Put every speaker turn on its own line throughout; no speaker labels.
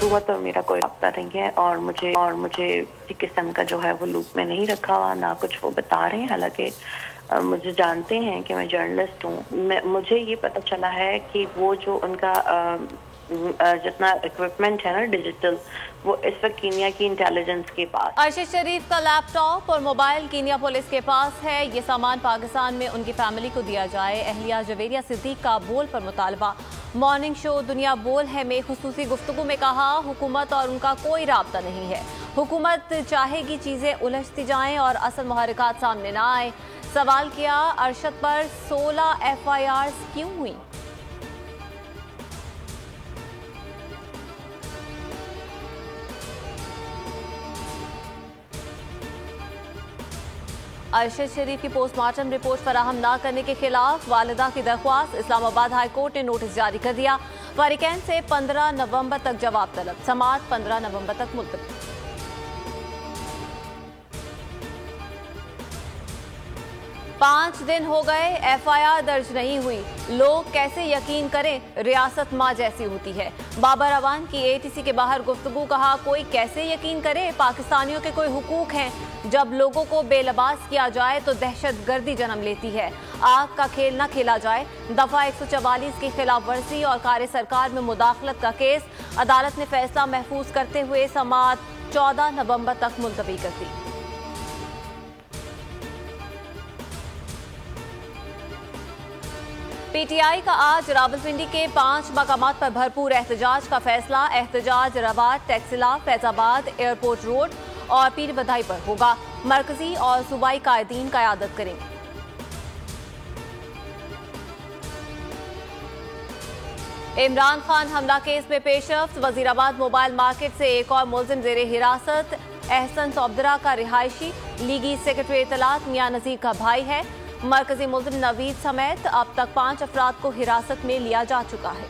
हुकूमत और मेरा कोई रब्ता नहीं है और मुझे किसी किस्म का जो है वो लूप में नहीं रखा हुआ, ना कुछ वो बता रहे हैं। हालांकि मुझे जानते हैं कि मैं जर्नलिस्ट हूँ। मुझे ये पता चला है कि वो जो उनका जितना इक्विपमेंट है ना डिजिटल, वो इस वक्त कीनिया की इंटेलिजेंस के पास।
अरशद शरीफ का लैपटॉप और मोबाइल कीनिया पुलिस के पास है। ये सामान पाकिस्तान में उनकी फैमिली को दिया जाए। अहलिया जवेरिया सिद्दीक का बोल पर मुतालबा। मॉर्निंग शो दुनिया बोल है में खुसूसी गुफ्तगू में कहा, हुकूमत और उनका कोई राब्ता नहीं है। हुकूमत चाहेगी चीजें उलझती जाएं और असल मुहर्रिकात सामने ना आए। सवाल किया, अरशद पर 16 FIRs क्यों हुई? अरशद शरीफ की पोस्टमार्टम रिपोर्ट फराहम न करने के खिलाफ वालिदा की दरख्वास्त। इस्लामाबाद हाई कोर्ट ने नोटिस जारी कर दिया। वारिकैन से 15 नवंबर तक जवाब तलब। समाअत 15 नवंबर तक मुलतवी। 5 दिन हो गए, FIR दर्ज नहीं हुई। लोग कैसे यकीन करें, रियासत माँ जैसी होती है। बाबर अवान की ATC के बाहर गुफ्तगू। कहा, कोई कैसे यकीन करे, पाकिस्तानियों के कोई हुकूक हैं। जब लोगों को बेलबास किया जाए तो दहशत गर्दी जन्म लेती है। आग का खेल न खेला जाए। दफा 144 की खिलाफ वर्जी और कार्य सरकार में मुदाखलत का केस। अदालत ने फैसला महफूज करते हुए समाअत 14 नवंबर तक मुलतवी कर दी। PTI का आज रावलपिंडी के 5 मकामात पर भरपूर एहतजाज का फैसला। एहतजाज रवाट, टैक्सिला, फैजाबाद, एयरपोर्ट रोड और पीर बधाई पर होगा। मरकजी और सूबाई कायदीन क़यादत करेंगे। इमरान खान हमला केस में पेशरफ्त। वजीराबाद मोबाइल मार्केट से एक और मुलजिम जेरे हिरासत। एहसन सौबदरा का रिहायशी लीगी सेक्रेटरी इत्तलात मियां नजीर का भाई है। मरकजी मुलजिम नवीद समेत अब तक 5 अफराद को हिरासत में लिया जा चुका है।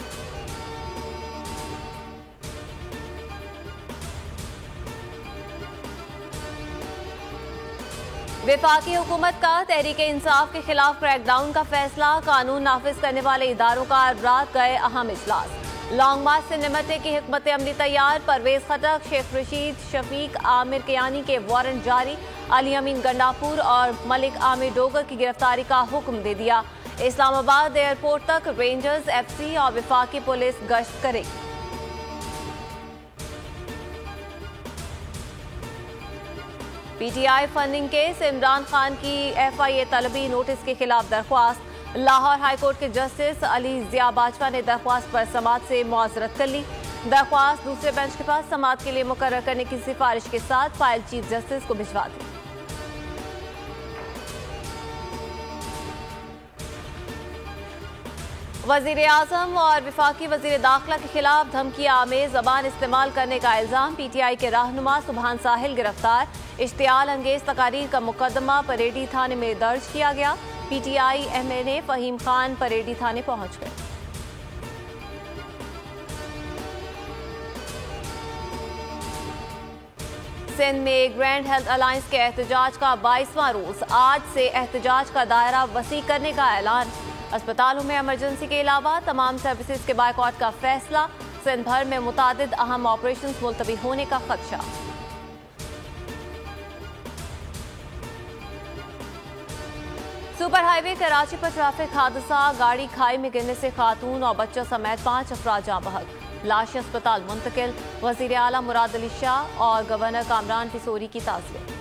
वफाकी हुकूमत का तहरीके इंसाफ के खिलाफ क्रैकडाउन का फैसला। कानून नाफिज करने वाले इदारों का रात गए अहम इजलास। लॉन्ग मार्च से निमटने की हिकमत अमली तैयार। परवेज खटक, शेख रशीद, शफीक आमिर कियानी के वारंट जारी। अली अमीन गंडापुर और मलिक आमिर डोगर की गिरफ्तारी का हुक्म दे दिया। इस्लामाबाद एयरपोर्ट तक रेंजर्स, FC और वफाकी पुलिस गश्त करेगी। PTI funding case. Imran Khan की FIA तलबी नोटिस के खिलाफ दरख्वास्त। लाहौर हाईकोर्ट के जस्टिस अली जिया बाजवा ने दरख्वास्त पर समाअत से मुआजरत कर ली। दरख्वास्त दूसरे बेंच के पास समाअत के लिए मुकर्रर करने की सिफारिश के साथ फाइल चीफ जस्टिस को भिजवा दी। वजीर आजम और वफाकी वजीर दाखिला के खिलाफ धमकी आमेज ज़बान इस्तेमाल करने का इल्जाम। PTI के रहनुमा सुबहान साहिल गिरफ्तार। इश्तियाल अंगेज तकारीर का मुकदमा परेडी थाने में दर्ज किया गया। PTI MNA फहीम खान परेडी थाने पहुंच गए। सिंध में ग्रैंड हेल्थ अलायंस के एहतजाज का 22वां रोज। आज से एहतजाज का दायरा वसी करने का ऐलान। अस्पतालों में इमरजेंसी के अलावा तमाम सर्विसेज के बायकॉट का फैसला। सिंध भर में मुतादिद अहम ऑपरेशन मुलतवी होने का खदशा। सुपर हाईवे कराची पर ट्रैफिक हादसा। गाड़ी खाई में गिरने से खातून और बच्चों समेत 5 अफराद जाँ बहक। लाशें अस्पताल मुंतकिल। वजीर आला मुराद अली शाह और गवर्नर कामरान पिसोरी की ताज़ियत।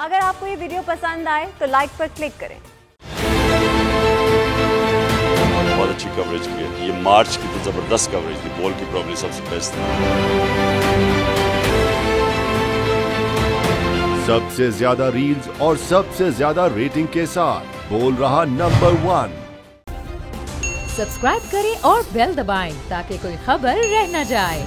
अगर आपको ये वीडियो पसंद आए तो लाइक पर क्लिक करें।
बहुत अच्छी कवरेज की है। ये मार्च की तो जबरदस्त कवरेज थी। बॉल की प्रॉब्लम सबसे बेस्ट थी।
सबसे ज्यादा रील्स और सबसे ज्यादा रेटिंग के साथ बोल रहा नंबर 1।
सब्सक्राइब करें और बेल दबाएं ताकि कोई खबर रह न जाए।